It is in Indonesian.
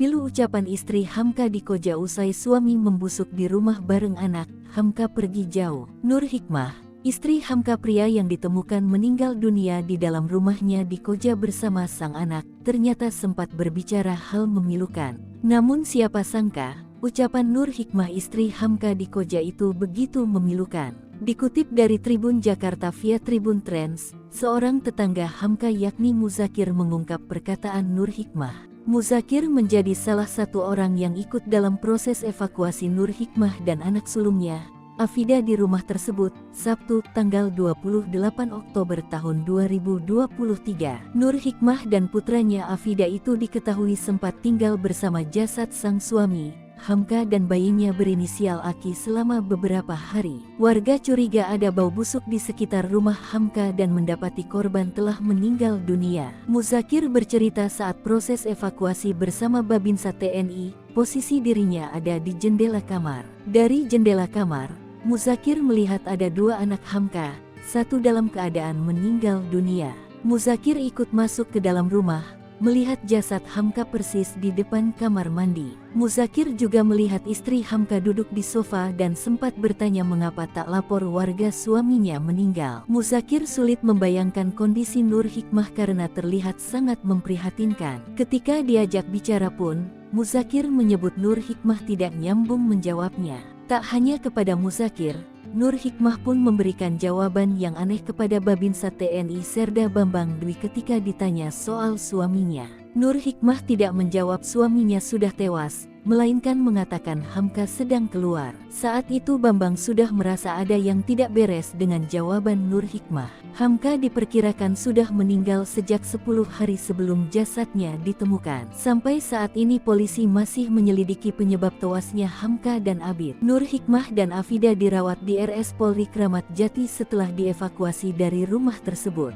Pilu ucapan istri Hamka di Koja usai suami membusuk di rumah bareng anak, Hamka pergi jauh. Nur Hikmah, istri Hamka pria yang ditemukan meninggal dunia di dalam rumahnya di Koja bersama sang anak, ternyata sempat berbicara hal memilukan. Namun siapa sangka, ucapan Nur Hikmah istri Hamka di Koja itu begitu memilukan. Dikutip dari Tribun Jakarta via Tribun Trends, seorang tetangga Hamka yakni Muzakir mengungkap perkataan Nur Hikmah. Muzakir menjadi salah satu orang yang ikut dalam proses evakuasi Nur Hikmah dan anak sulungnya, Afida di rumah tersebut, Sabtu, tanggal 28 Oktober tahun 2023. Nur Hikmah dan putranya Afida itu diketahui sempat tinggal bersama jasad sang suami, Hamka dan bayinya berinisial Aki selama beberapa hari. Warga curiga ada bau busuk di sekitar rumah Hamka dan mendapati korban telah meninggal dunia. Muzakir bercerita saat proses evakuasi bersama Babinsa TNI, posisi dirinya ada di jendela kamar. Dari jendela kamar, Muzakir melihat ada dua anak Hamka, satu dalam keadaan meninggal dunia. Muzakir ikut masuk ke dalam rumah, melihat jasad Hamka persis di depan kamar mandi. Muzakir juga melihat istri Hamka duduk di sofa dan sempat bertanya mengapa tak lapor warga suaminya meninggal. Muzakir sulit membayangkan kondisi Nur Hikmah karena terlihat sangat memprihatinkan. Ketika diajak bicara pun, Muzakir menyebut Nur Hikmah tidak nyambung menjawabnya. Tak hanya kepada Muzakir, Nur Hikmah pun memberikan jawaban yang aneh kepada Babinsa TNI Serda Bambang Dwi ketika ditanya soal suaminya. Nur Hikmah tidak menjawab suaminya sudah tewas, melainkan mengatakan Hamka sedang keluar. Saat itu Bambang sudah merasa ada yang tidak beres dengan jawaban Nur Hikmah. Hamka diperkirakan sudah meninggal sejak 10 hari sebelum jasadnya ditemukan. Sampai saat ini polisi masih menyelidiki penyebab tewasnya Hamka dan Abid. Nur Hikmah dan Afida dirawat di RS Polri Kramat Jati setelah dievakuasi dari rumah tersebut.